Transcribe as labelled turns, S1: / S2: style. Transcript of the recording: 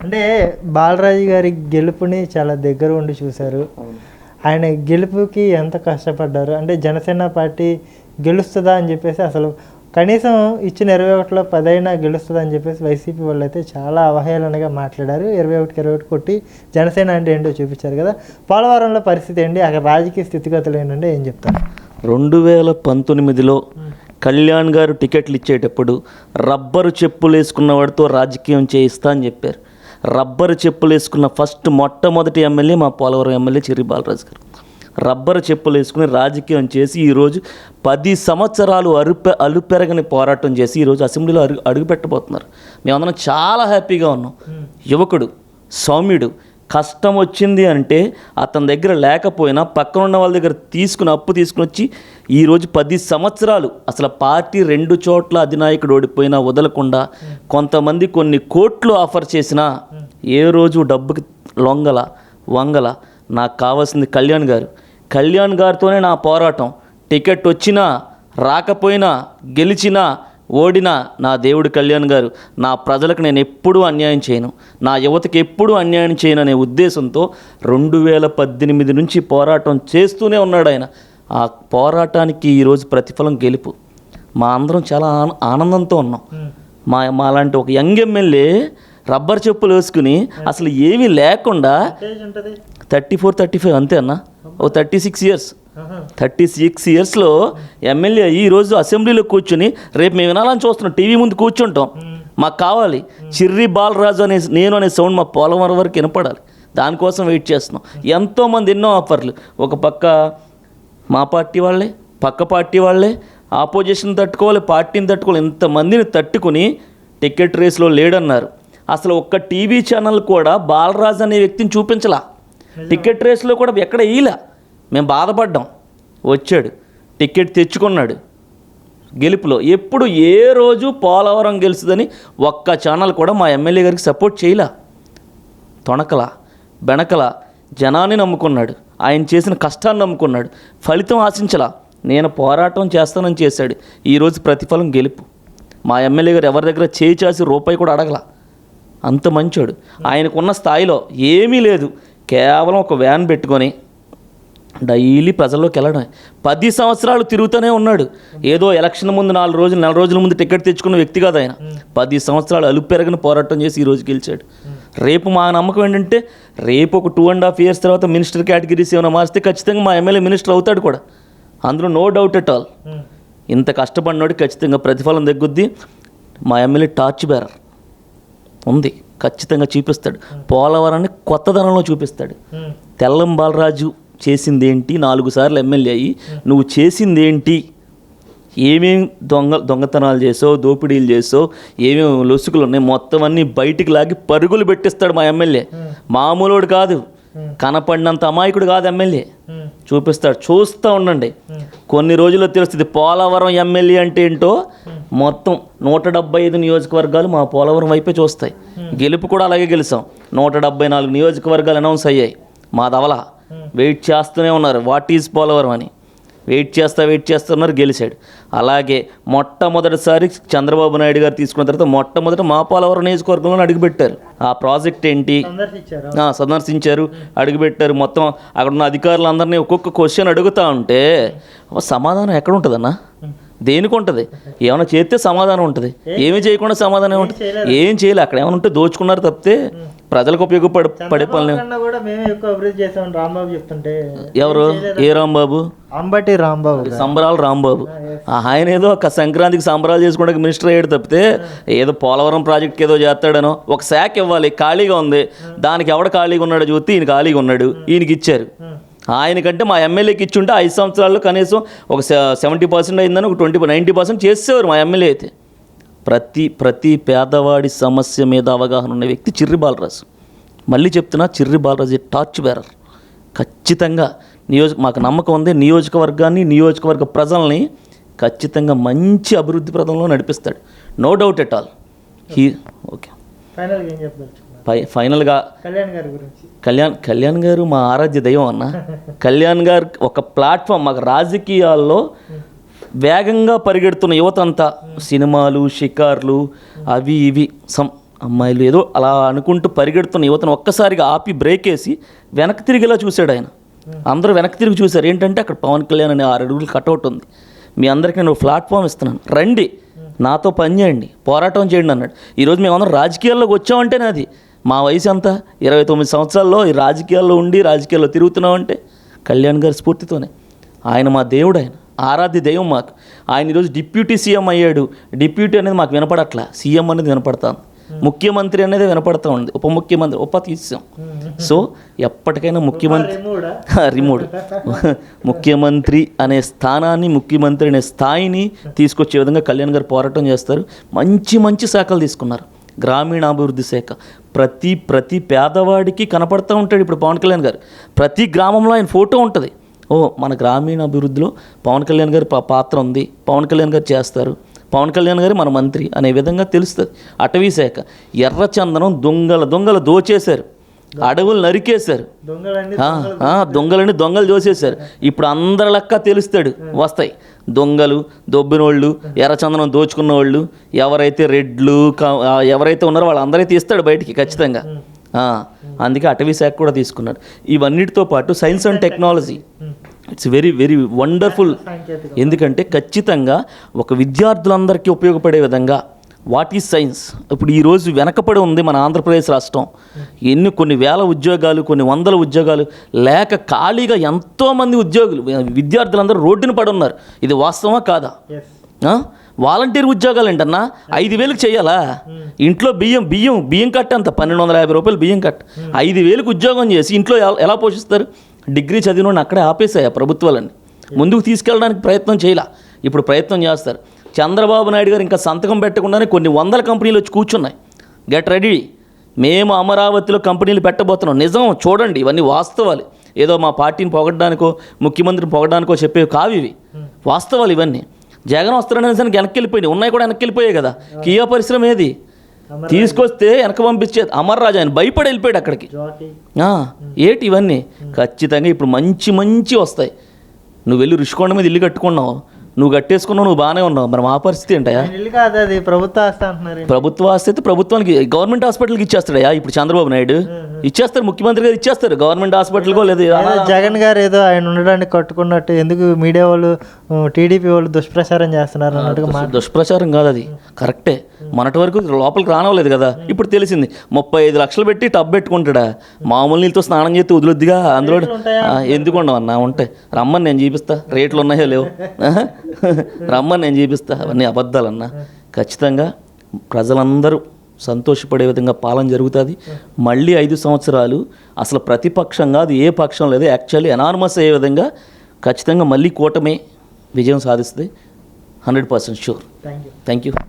S1: అంటే బాలరాజు గారి గెలుపుని చాలా దగ్గర ఉండి చూశారు. ఆయన గెలుపుకి ఎంత కష్టపడ్డారు, అంటే జనసేన పార్టీ గెలుస్తుందా అని చెప్పేసి అసలు కనీసం ఇచ్చిన 21లో 10 అయినా గెలుస్తుందా అని చెప్పేసి వైసీపీ వాళ్ళు అయితే చాలా అవహేళనగా మాట్లాడారు. 21కి 21 కొట్టి జనసేన అంటే ఏంటో చూపించారు కదా. పోలవరంలో పరిస్థితి ఏంటి, అక్కడ రాజకీయ స్థితిగతులు ఏంటంటే ఏం చెప్తారు?
S2: 2019లో కళ్యాణ్ గారు టికెట్లు ఇచ్చేటప్పుడు రబ్బరు చెప్పులు వేసుకున్న వాడితో రాజకీయం చేయిస్తా అని చెప్పారు. రబ్బరు చెప్పులు వేసుకున్న మొట్టమొదటి ఎమ్మెల్యే మా పోలవరం ఎమ్మెల్యే చిర్రి బాలరాజు గారు. రబ్బరు చెప్పులు వేసుకుని రాజకీయం చేసి ఈరోజు 10 సంవత్సరాలు అలుపెరగని పోరాటం చేసి ఈరోజు అసెంబ్లీలో అడుగు పెట్టబోతున్నారు. మేమందరం చాలా హ్యాపీగా ఉన్నాం. యువకుడు, సౌమ్యుడు, కష్టం వచ్చింది అంటే అతని దగ్గర లేకపోయినా పక్కన ఉన్న వాళ్ళ దగ్గర అప్పు తీసుకుని వచ్చి ఈరోజు 10 సంవత్సరాలు అసలు పార్టీ 2 చోట్ల అధినాయకుడు ఓడిపోయినా వదలకుండా కొంతమంది కొన్ని కోట్లు ఆఫర్ చేసినా ఏ రోజు డబ్బుకి వంగల. నాకు కావాల్సింది కళ్యాణ్ గారితోనే నా పోరాటం. టికెట్ వచ్చినా రాకపోయినా గెలిచినా ఓడినా నా దేవుడు కళ్యాణ్ గారు. నా ప్రజలకు నేను ఎప్పుడూ అన్యాయం చేయను, నా యువతకి ఎప్పుడూ అన్యాయం చేయను అనే ఉద్దేశంతో 2018 నుంచి పోరాటం చేస్తూనే ఉన్నాడు ఆయన. ఆ పోరాటానికి ఈరోజు ప్రతిఫలం గెలుపు. మా అందరం చాలా ఆనందంతో ఉన్నాం. మా లాంటి ఒక యంగ్ ఎమ్మెల్యే రబ్బర్ చెప్పులు వేసుకుని అసలు ఏమీ లేకుండా 34-35 అంతే అన్న, ఓ 36 ఇయర్స్ 36 ఇయర్స్లో ఎమ్మెల్యే ఈరోజు అసెంబ్లీలో కూర్చుని రేపు మేము వినాలని చూస్తున్నాం, టీవీ ముందు కూర్చుంటాం. మాకు కావాలి చిర్రి బాలరాజు అనే సౌండ్ మా పోలవరం వరకు వినపడాలి. దానికోసం వెయిట్ చేస్తున్నాం. ఎంతోమంది ఎన్నో ఆఫర్లు, ఒక పక్క మా పార్టీ వాళ్ళే, పక్క పార్టీ వాళ్ళే, ఆపోజిషన్ తట్టుకోవాలి, పార్టీని తట్టుకోవాలి, ఇంతమందిని తట్టుకుని టికెట్ రేస్లో లేడన్నారు. అసలు ఒక్క టీవీ ఛానల్ కూడా బాలరాజు అనే వ్యక్తిని చూపించలా. టికెట్ రేస్లో కూడా ఎక్కడ వేయలే. మేము బాధపడ్డాం. వచ్చాడు, టికెట్ తెచ్చుకున్నాడు. గెలుపులో ఎప్పుడు ఏ రోజు పోలవరం గెలుస్తుందని ఒక్క ఛానల్ కూడా మా ఎమ్మెల్యే గారికి సపోర్ట్ చేయలా. తొణకల బెనకల జనాన్ని నమ్ముకున్నాడు, ఆయన చేసిన కష్టాన్ని నమ్ముకున్నాడు, ఫలితం ఆశించలా. నేను పోరాటం చేస్తానని చేశాడు. ఈరోజు ప్రతిఫలం గెలుపు. మా ఎమ్మెల్యే గారు ఎవరి దగ్గర చేయి చాసి రూపాయి కూడా అడగల. అంత మంచోడు. ఆయనకున్న స్థాయిలో ఏమీ లేదు, కేవలం ఒక వ్యాన్ పెట్టుకొని డైలీ ప్రజల్లోకి వెళ్ళడం. 10 సంవత్సరాలు తిరుగుతూనే ఉన్నాడు. ఏదో ఎలక్షన్ ముందు 4 రోజుల ముందు టికెట్ తెచ్చుకున్న వ్యక్తి కాదు ఆయన. 10 సంవత్సరాలు అలుపెరగని పోరాటం చేసి ఈరోజు గెలిచాడు. రేపు మా నమ్మకం ఏంటంటే రేపు ఒక 2.5 years తర్వాత మినిస్టర్ కేటగిరీస్ ఏమైనా మారిస్తే ఖచ్చితంగా మా ఎమ్మెల్యే మినిస్టర్ అవుతాడు కూడా, అందులో నో డౌట్ ఎట్ ఆల్. ఇంత కష్టపడినోడు ఖచ్చితంగా ప్రతిఫలం దగ్గుద్ది. మా ఎమ్మెల్యే టార్చ్ బేరర్ ఉంది, ఖచ్చితంగా చూపిస్తాడు. పోలవరాన్ని కొత్తదనంలో చూపిస్తాడు. తెల్లం బాలరాజు చేసిందేంటి, 4 సార్లు ఎమ్మెల్యే అయ్యి నువ్వు చేసిందేంటి, ఏమేమి దొంగతనాలు చేసావు, దోపిడీలు చేసావు, ఏమేమి లొసుకులు ఉన్నాయి, మొత్తం అన్నీ బయటికి లాగి పరుగులు పెట్టిస్తాడు మా ఎమ్మెల్యే. మామూలుడు కాదు, కనపడినంత అమాయకుడు కాదు ఎమ్మెల్యే. చూపిస్తాడు, చూస్తూ ఉండండి. కొన్ని రోజుల్లో తెలుస్తుంది పోలవరం ఎమ్మెల్యే అంటే ఏంటో. మొత్తం 175 నియోజకవర్గాలు మా పోలవరం వైపే చూస్తాయి. గెలుపు కూడా అలాగే గెలిచాం. 174 నియోజకవర్గాలు అనౌన్స్ అయ్యాయి. మా దవల వెయిట్ చేస్తూనే ఉన్నారు, వాట్ ఈజ్ పోలవరం అని. వెయిట్ చేస్తున్నారు, గెలిచాడు. అలాగే మొట్టమొదటిసారి చంద్రబాబు నాయుడు గారు తీసుకున్న తర్వాత మొట్టమొదటి మా పోలవరం నియోజకవర్గంలో అడుగుపెట్టారు. ఆ ప్రాజెక్ట్ ఏంటి సందర్శించారు, అడుగుపెట్టారు. మొత్తం అక్కడ ఉన్న అధికారులందరినీ ఒక్కొక్క క్వశ్చన్ అడుగుతూ ఉంటే సమాధానం ఎక్కడ ఉంటుందన్నా? దేనికి ఉంటుంది? ఏమైనా చేస్తే సమాధానం ఉంటుంది, ఏమీ చేయకుండా సమాధానం ఉంటుంది. ఏం చేయలే. అక్కడ ఏమైనా ఉంటే దోచుకున్నారు తప్పితే ప్రజలకు ఉపయోగపడే పనులు. ఎవరు? ఏ రాంబాబు?
S1: అంబటి రాంబాబు,
S2: సంబరాలు రాంబాబు. ఆయన ఏదో ఒక సంక్రాంతికి సంబరాలు చేసుకోవడానికి మినిస్టర్ అయ్యాడు తప్పితే ఏదో పోలవరం ప్రాజెక్ట్కి ఏదో చేస్తాడనో. ఒక శాఖ ఇవ్వాలి, ఖాళీగా ఉంది, దానికి ఎవడ ఖాళీగా ఉన్నాడో చూస్తే ఈయన ఖాళీగా ఉన్నాడు, ఈయనకి ఇచ్చారు. ఆయనకంటే మా ఎమ్మెల్యేకి ఇచ్చుంటే 5 సంవత్సరాల్లో కనీసం ఒక 70% అయిందని ఒక 90% చేసేవారు మా ఎమ్మెల్యే అయితే. ప్రతి పేదవాడి సమస్య మీద అవగాహన ఉన్న వ్యక్తి చిర్రి బాలరాజు. మళ్ళీ చెప్తున్నా, చిర్రి బాలరాజు టార్చ్ బేరర్. ఖచ్చితంగా మాకు నమ్మకం ఉంది, నియోజకవర్గ ప్రజల్ని ఖచ్చితంగా మంచి అభివృద్ధి ప్రదంలో నడిపిస్తాడు. No doubt at all. Okay, ఫైనల్గా కళ్యాణ్ గారు మా ఆరాధ్య దైవం అన్న. కళ్యాణ్ గారు ఒక ప్లాట్ఫామ్. మాకు రాజకీయాల్లో వేగంగా పరిగెడుతున్న యువత అంతా సినిమాలు, షికార్లు, అవి ఇవి అమ్మాయిలు ఏదో అలా అనుకుంటూ పరిగెడుతున్న యువతను ఒక్కసారిగా ఆపి బ్రేక్ వేసి వెనక్కి తిరిగేలా చూశాడు ఆయన. అందరూ వెనక్కి తిరిగి చూశారు. ఏంటంటే అక్కడ పవన్ కళ్యాణ్ అనే 6 అడుగులు కటౌట్ ఉంది. మీ అందరికీ నేను ప్లాట్ఫామ్ ఇస్తున్నాను, రండి నాతో పని చేయండి, పోరాటం చేయండి అన్నాడు. ఈరోజు మేమందరం రాజకీయాల్లోకి వచ్చామంటే నాది మా వయసు అంతా 29 సంవత్సరాల్లో ఈ రాజకీయాల్లో ఉండి రాజకీయాల్లో తిరుగుతున్నామంటే కళ్యాణ్ గారి స్ఫూర్తితోనే. ఆయన మా దేవుడు, ఆయన ఆరాధ్య దైవం మాకు. ఆయన ఈరోజు డిప్యూటీ సీఎం అయ్యాడు. డిప్యూటీ అనేది మాకు వినపడట్లా, సీఎం అనేది వినపడతాను, ముఖ్యమంత్రి అనేది వినపడతా ఉంది, ఉప ముఖ్యమంత్రి తీసాం. సో ఎప్పటికైనా ముఖ్యమంత్రి రిమోడ్ ముఖ్యమంత్రి అనే స్థానాన్ని, ముఖ్యమంత్రి అనే స్థాయిని తీసుకొచ్చే విధంగా కళ్యాణ్ గారు పోరాటం చేస్తారు. మంచి మంచి శాఖలు తీసుకున్నారు. గ్రామీణాభివృద్ధి శాఖ ప్రతి పేదవాడికి కనపడుతూ ఉంటాడు ఇప్పుడు పవన్ కళ్యాణ్ గారు. ప్రతి గ్రామంలో ఆయన ఫోటో ఉంటుంది. మన గ్రామీణాభివృద్ధిలో పవన్ కళ్యాణ్ గారి పాత్ర ఉంది, పవన్ కళ్యాణ్ గారు చేస్తారు, పవన్ కళ్యాణ్ గారు మన మంత్రి అనే విధంగా తెలుస్తుంది. అటవీ శాఖ ఎర్రచందనం దొంగలు దోచేశారు, అడవులు నరికేశారు, దొంగలు దోచేశారు. ఇప్పుడు అందరి లెక్క తెలుస్తాడు, వస్తాయి దొంగలు, దొబ్బినోళ్ళు, ఎర్రచందనం దోచుకున్న వాళ్ళు, ఎవరైతే రెడ్లు ఎవరైతే ఉన్నారో వాళ్ళందరూ తీస్తాడు బయటికి ఖచ్చితంగా. అందుకే అటవీ శాఖ కూడా తీసుకున్నాడు. ఇవన్నిటితో పాటు science and technology, it's very very wonderful. ఎందుకంటే ఖచ్చితంగా ఒక విద్యార్థులందరికీ ఉపయోగపడే విధంగా వాట్ ఈజ్ సైన్స్. ఇప్పుడు ఈరోజు వెనకపడి ఉంది మన ఆంధ్రప్రదేశ్ రాష్ట్రం. కొన్ని వేల ఉద్యోగాలు, కొన్ని వందల ఉద్యోగాలు లేక ఖాళీగా ఎంతోమంది విద్యార్థులందరూ రోడ్డున పడి ఉన్నారు. ఇది వాస్తవమా కాదా? వాలంటీర్ ఉద్యోగాలు ఏంటన్నా 5,000కి చేయాలా? ఇంట్లో బియ్యం కట్ట అంత 1,250 రూపాయలు బియ్యం కట్ట, 5,000కి ఉద్యోగం చేసి ఇంట్లో ఎలా పోషిస్తారు? డిగ్రీ చదివిన అక్కడే ఆపేసాయి ప్రభుత్వాలన్నీ. ముందుకు తీసుకెళ్ళడానికి ప్రయత్నం చేయాల, ఇప్పుడు ప్రయత్నం చేస్తారు. చంద్రబాబు నాయుడు గారు ఇంకా సంతకం పెట్టకుండానే కొన్ని వందల కంపెనీలు వచ్చి కూర్చున్నాయి. గెట్ రెడీ, మేము అమరావతిలో కంపెనీలు పెట్టబోతున్నాం. నిజం, చూడండి, ఇవన్నీ వాస్తవాలు. ఏదో మా పార్టీని పొగడడానికో ముఖ్యమంత్రిని పొగడడానికో చెప్పేవి కావు, ఇవి వాస్తవాలు. ఇవన్నీ జగన్ వస్తున్నాడని వెనక్కి వెళ్ళిపోయినాయి, ఉన్నాయి కూడా వెనక్కి వెళ్ళిపోయాయి కదా. కియా పరిశ్రమ ఏది తీసుకొస్తే వెనక పంపించేది, అమర్రాజు ఆయన భయపడి వెళ్ళిపోయాడు అక్కడికి. ఏటి ఇవన్నీ ఖచ్చితంగా ఇప్పుడు మంచి వస్తాయి. నువ్వు వెళ్ళి రుషికొండ మీద ఇల్లు కట్టుకున్నావు, నువ్వు కట్టేసుకున్నావు, నువ్వు బాగానే ఉన్నావు. మరి మా పరిస్థితి ఏంటయా? ప్రభుత్వ ఆస్తి అయితే ప్రభుత్వానికి, గవర్నమెంట్ హాస్పిటల్కి ఇచ్చేస్తాడయా ఇప్పుడు చంద్రబాబు నాయుడు. ఇచ్చేస్తారు, ముఖ్యమంత్రి గారు ఇచ్చేస్తారు గవర్నమెంట్ హాస్పిటల్కో. లేదు
S1: జగన్ గారు ఏదో ఆయన ఉండడానికి కట్టుకున్నట్టు ఎందుకు మీడియా వాళ్ళు, టీడీపీ వాళ్ళు దుష్ప్రచారం చేస్తున్నారు అన్నట్టుగా.
S2: దుష్ప్రచారం కాదు, అది కరెక్టే. మొన్నటి వరకు లోపలికి రానవలేదు కదా, ఇప్పుడు తెలిసింది. 35 లక్షలు పెట్టి టబ్ పెట్టుకుంటాడా? మామూలు నీళ్ళతో స్నానం చేస్తే వదిలొద్దిగా, అందులో ఎందుకు ఉండవన్నా? ఉంటాయి, రమ్మని నేను చూపిస్తా. రేట్లు ఉన్నాయో లేవు రమ్మని నేను చూపిస్తా. అవన్నీ అబద్ధాలన్నా. ఖచ్చితంగా ప్రజలందరూ సంతోషపడే విధంగా పాలన జరుగుతుంది. మళ్ళీ 5 సంవత్సరాలు అసలు ప్రతిపక్షం కాదు, ఏ పక్షం లేదు, యాక్చువల్లీ ఎనార్మస్ అయ్యే విధంగా ఖచ్చితంగా మళ్ళీ కూటమి విజయం సాధిస్తుంది. 100% షూర్. Thank you.